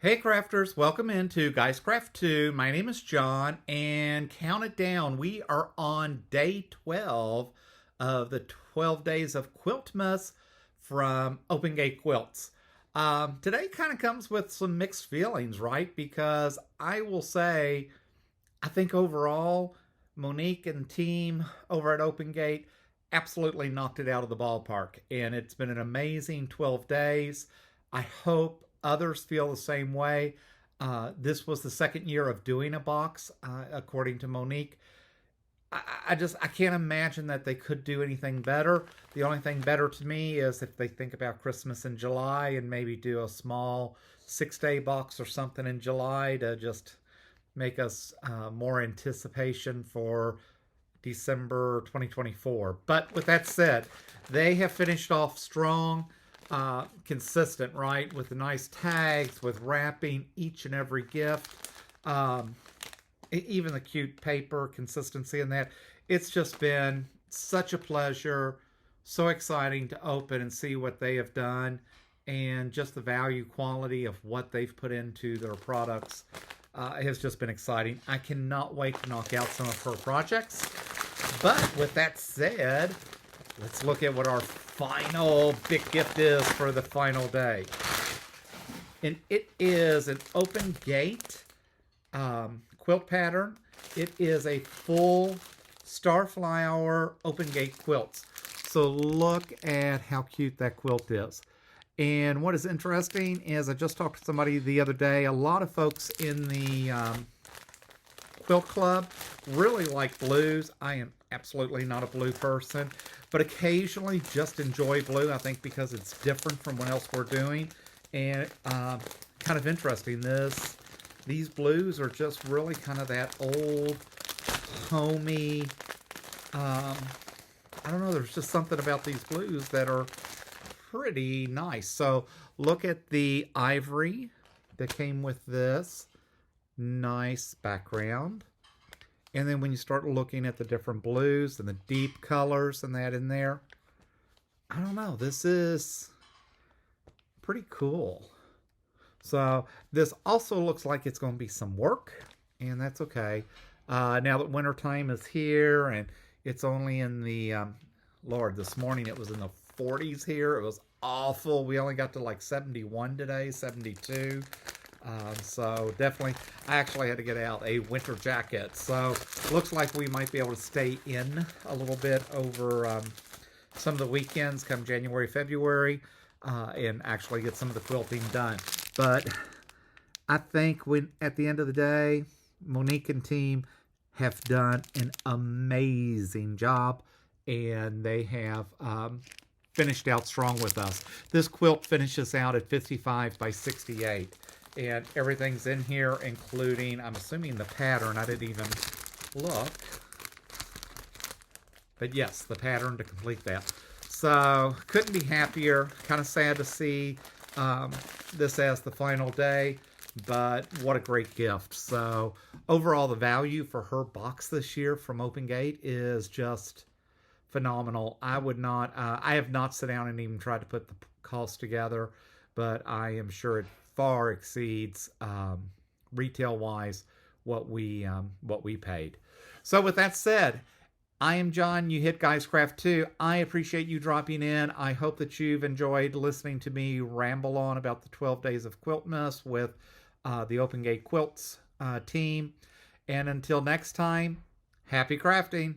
Hey crafters, welcome into Guys Craft 2. My name is John, and count it down. We are on day 12 of the 12 days of Quiltmas from Open Gate Quilts. Today kind of comes with some mixed feelings, right? Because I will say, I think overall, Monique and team over at Open Gate absolutely knocked it out of the ballpark. And it's been an amazing 12 days. I hope others feel the same way. This was the second year of doing a box, according to Monique. I can't imagine that they could do anything better. The only thing better to me is if they think about Christmas in July and maybe do a small 6-day box or something in July to just make us more anticipation for December 2024. But with that said, they have finished off strong, consistent, right? With the nice tags, with wrapping each and every gift. Even the cute paper consistency in that. It's just been such a pleasure, so exciting to open and see what they have done, and just the value quality of what they've put into their products has just been exciting. I cannot wait to knock out some of her projects. But with that said, let's look at what our final big gift is for the final day. And it is an Open Gate quilt pattern. It is a full Starflower Open Gate quilts. So look at how cute that quilt is. And what is interesting is I just talked to somebody the other day. A lot of folks in the quilt club really like blues. I am absolutely not a blue person, but occasionally just enjoy blue, I think, because it's different from what else we're doing. And kind of interesting, these blues are just really kind of that old, homey, I don't know, there's just something about these blues that are pretty nice. So look at the ivory that came with this. Nice background. And then when you start looking at the different blues and the deep colors and that in there, I don't know, this is pretty cool. So this also looks like it's going to be some work, and that's okay. Now that wintertime is here and it's only in the, Lord, this morning it was in the 40s here. It was awful. We only got to like 71 today, 72. So definitely, I actually had to get out a winter jacket. So looks like we might be able to stay in a little bit over some of the weekends come January, February, and actually get some of the quilting done. But I think at the end of the day, Monique and team have done an amazing job, and they have finished out strong with us. This quilt finishes out at 55 by 68. And everything's in here, including, I'm assuming, the pattern. I didn't even look. But yes, the pattern to complete that. So, couldn't be happier. Kind of sad to see this as the final day. But what a great gift. So, overall, the value for her box this year from Open Gate is just phenomenal. I have not sat down and even tried to put the cost together. But I am sure it far exceeds retail wise what we paid. So with that said, I am John. You hit Guys Craft 2. I appreciate you dropping in. I hope that you've enjoyed listening to me ramble on about the 12 days of Quiltmas with the Open Gate Quilts team. And until next time, happy crafting.